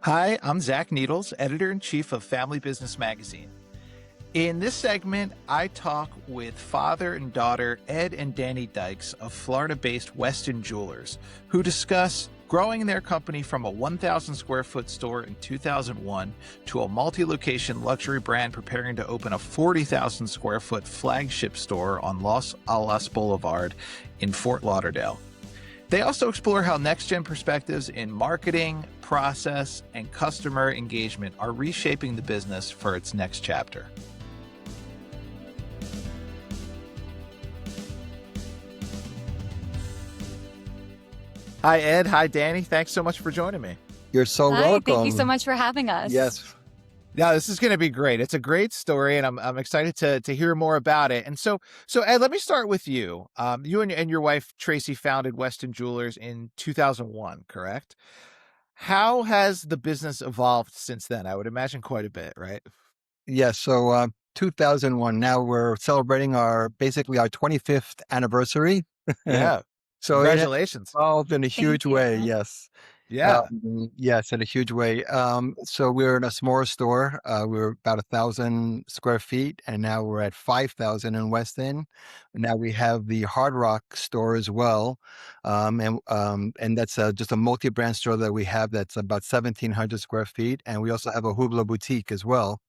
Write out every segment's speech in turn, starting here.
Hi, I'm Zach Needles, editor-in-chief of Family Business Magazine. In this segment, I talk with father and daughter Ed and Danni Dikes of Florida-based Westin Jewelers, who discuss growing their company from a 1,000 square foot store in 2001 to a multi-location luxury brand preparing to open a 40,000 square foot flagship store on Las Olas Boulevard in Fort Lauderdale. They also explore how NextGen perspectives in marketing, process, and customer engagement are reshaping the business for its next chapter. Hi, Ed. Hi, Danni. Thanks so much for joining me. You're so welcome. Thank you so much for having us. Yes. Yeah, this is going to be great. It's a great story, and I'm excited to hear more about it. And so Ed, let me start with you. You and your wife Tracy founded Westin Jewelers in 2001, correct? How has the business evolved since then? I would imagine quite a bit, right? Yes. So 2001. Now we're celebrating basically our 25th anniversary. Yeah. So Congratulations. it evolved in a huge way. Yes. Yeah. Yes, in a huge way. So we're in a smaller store. We're about 1,000 square feet, and now we're at 5,000 in Weston. Now we have the Hard Rock store as well, and that's just a multi-brand store that we have. That's about 1,700 square feet, and we also have a Hubla boutique as well.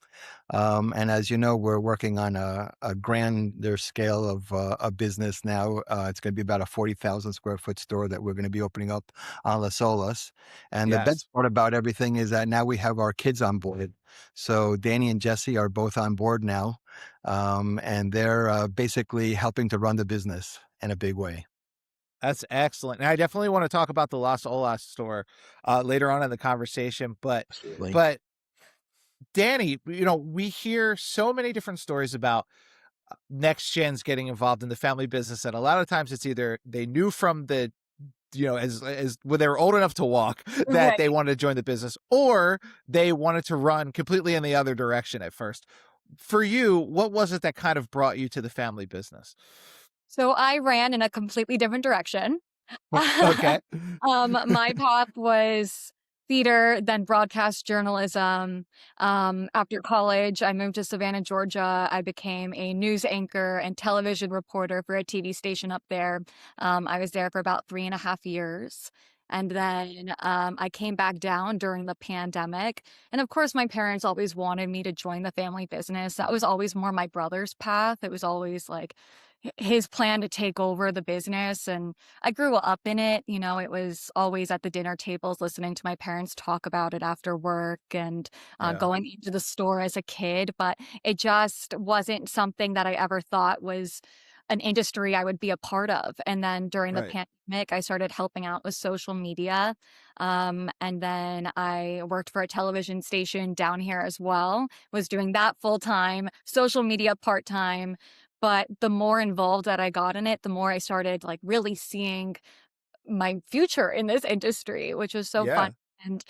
And as you know, we're working on a grander scale of a business now. It's going to be about a 40,000 square foot store that we're going to be opening up on Las Olas. And the best part about everything is that now we have our kids on board. So Danny and Jesse are both on board now. And they're basically helping to run the business in a big way. That's excellent. And I definitely want to talk about the Las Olas store later on in the conversation. But Danny, we hear so many different stories about NextGen's getting involved in the family business, and a lot of times it's either they knew from the, as when they were old enough to walk that they wanted to join the business, or they wanted to run completely in the other direction at first. For you, what was it that kind of brought you to the family business? So I ran in a completely different direction. Okay. My path was theater, then broadcast journalism. After college, I moved to Savannah, Georgia. I became a news anchor and television reporter for a TV station up there. I was there for about 3.5 years. And then I came back down during the pandemic. And of course, my parents always wanted me to join the family business. That was always more my brother's path. It was always like his plan to take over the business. And I grew up in it. It was always at the dinner tables, listening to my parents talk about it after work and going into the store as a kid. But it just wasn't something that I ever thought was an industry I would be a part of. And then during the pandemic, I started helping out with social media. And then I worked for a television station down here as well, was doing that full time, social media part time. But the more involved that I got in it, the more I started really seeing my future in this industry, which was so fun. And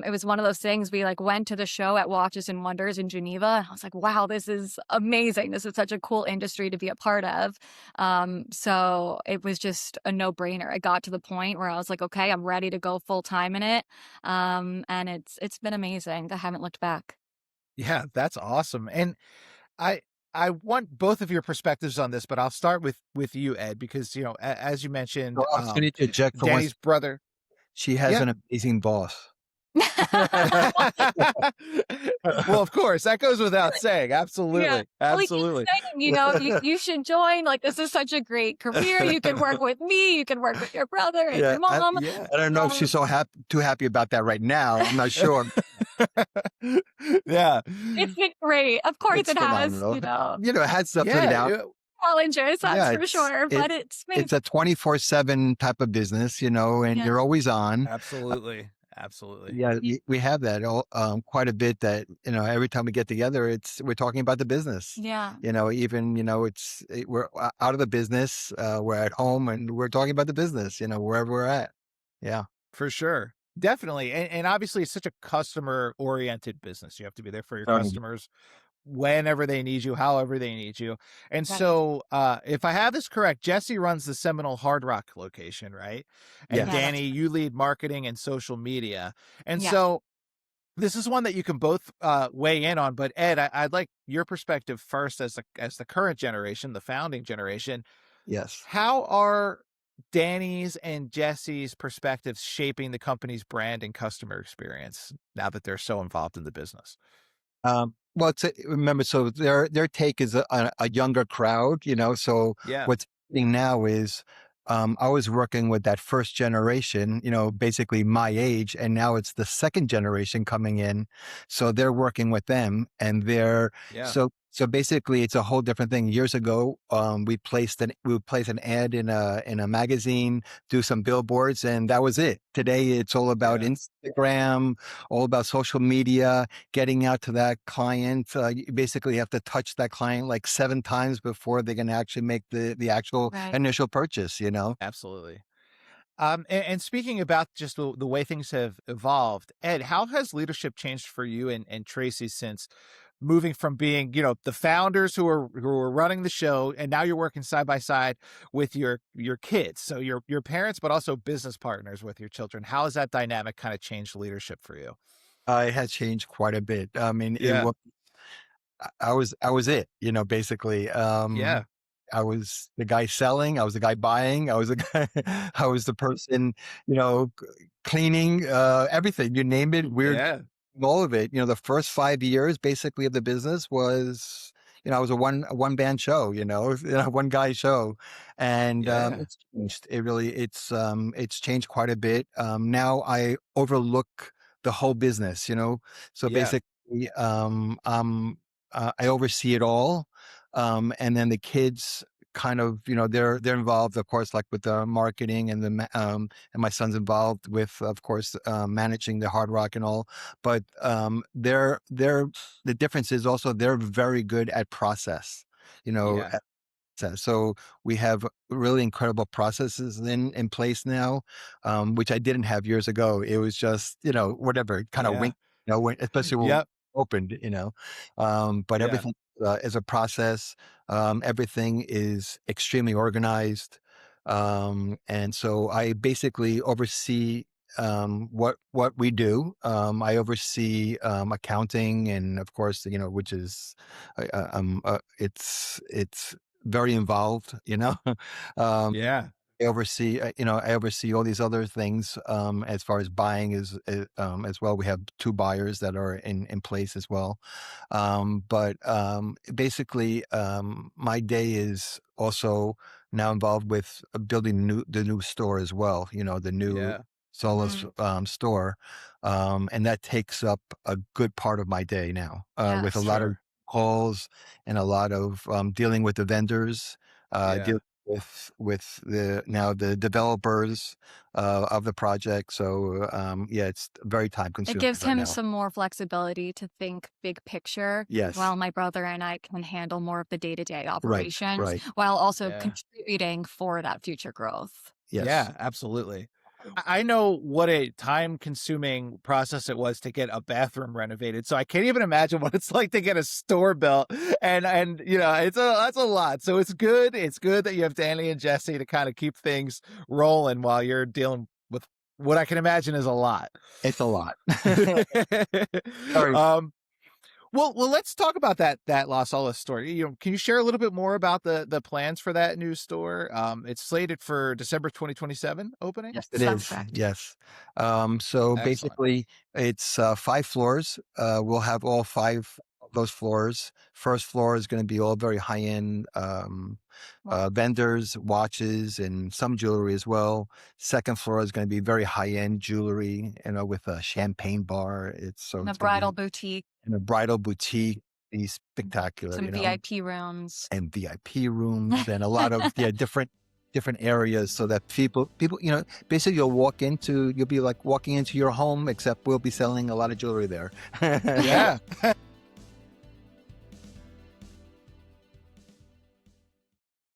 it was one of those things, we went to the show at Watches and Wonders in Geneva. And I was like, wow, this is amazing. This is such a cool industry to be a part of. So it was just a no-brainer. I got to the point where I was like, okay, I'm ready to go full time in it. And it's been amazing. I haven't looked back. Yeah, that's awesome. And I want both of your perspectives on this, but I'll start with you, Ed, because as you mentioned, Danny's brother. She has an amazing boss. Well, of course, that goes without saying. Absolutely. Absolutely. You should join. This is such a great career. You can work with me. You can work with your brother and your mom. I don't know if she's too happy about that right now. I'm not sure. Yeah. It's been great. Of course it has, it had stuff to down. Challenges, that's for sure. But it's a 24/7 type of business, and you're always on. Absolutely. Yeah, we have that quite a bit. That every time we get together, we're talking about the business. Yeah. Even we're out of the business. We're at home and we're talking about the business. Wherever we're at. Yeah, for sure. Definitely. And obviously it's such a customer oriented business. You have to be there for your customers whenever they need you, however they need you. And so if I have this correct, Jesse runs the Seminole Hard Rock location, right? And Danny, you lead marketing and social media. And so This is one that you can both weigh in on, but Ed, I'd like your perspective first as the current generation, the founding generation. Yes. How are Danny's and Jesse's perspectives shaping the company's brand and customer experience now that they're so involved in the business? Well, remember, so their take is a younger crowd, So Yeah, what's happening now is, I was working with that first generation, basically my age, and now it's the second generation coming in. So they're working with them, and yeah, so basically it's a whole different thing. Years ago, we would place an ad in a magazine, do some billboards, and that was it. Today, it's all about yeah, Instagram, all about social media, getting out to that client. You basically have to touch that client like 7 times before they can actually make the actual Right. initial purchase, absolutely. And speaking about just the way things have evolved, Ed, how has leadership changed for you and Tracy since moving from being, the founders who are running the show, and now you're working side by side with your kids, so your parents, but also business partners with your children. How has that dynamic kind of changed leadership for you? It has changed quite a bit. I mean, Yeah, I was it, basically. yeah, I was the guy selling, I was the guy buying, I was the guy, I was the person, you know, c- cleaning, everything, you name it. We're yeah, all of it. The first 5 years basically of the business was, I was a one band show, one guy show. And yeah, it's changed. It's changed quite a bit. Now I overlook the whole business, So yeah, basically, I oversee it all. And then the kids kind of, they're involved, of course, like with the marketing and my son's involved with, of course, managing the Hard Rock and all. But the difference is also they're very good at process, you know. yeah, So we have really incredible processes in place now, which I didn't have years ago. It was just, whatever, kind of yeah, wink, especially when we yep, opened. But yeah, everything is a process. Everything is extremely organized. And so I basically oversee what we do. I oversee accounting, and of course, which is it's very involved, um, yeah, I oversee all these other things, as far as buying as well. We have 2 buyers that are in place as well. But basically, my day is also now involved with building the new store as well, the new yeah, Solis Mm, store. And that takes up a good part of my day now, with a yes. lot of sure, calls and a lot of dealing with the vendors, yeah, dealing with the developers of the project. So yeah, it's very time It consuming gives right him now. some more flexibility to think big picture, Yes, while my brother and I can handle more of the day-to-day right, operations, right. while also yeah. contributing for that future growth. Yes, Yeah, absolutely. I know what a time-consuming process it was to get a bathroom renovated, so I can't even imagine what it's like to get a store built, and that's a lot. So it's good that you have Danny and Jesse to kind of keep things rolling while you're dealing with what I can imagine is a lot. it's a lot. Sorry. um, well, let's talk about that Las Olas store. Can you share a little bit more about the plans for that new store? It's slated for December 2027 opening. Yes, it Sounds is. correct. Yes. So Excellent. basically, it's 5 floors. We'll have all 5 of those floors. First floor is going to be all very high end, Wow. vendors, watches, and some jewelry as well. Second floor is going to be very high end jewelry, with a champagne bar. And a It's going to bridal be boutique, in a bridal boutique. Be spectacular, some VIP rooms. and VIP rooms, and a lot of, yeah, different areas, so that people, basically you'll be like walking into your home, except we'll be selling a lot of jewelry there. Yeah.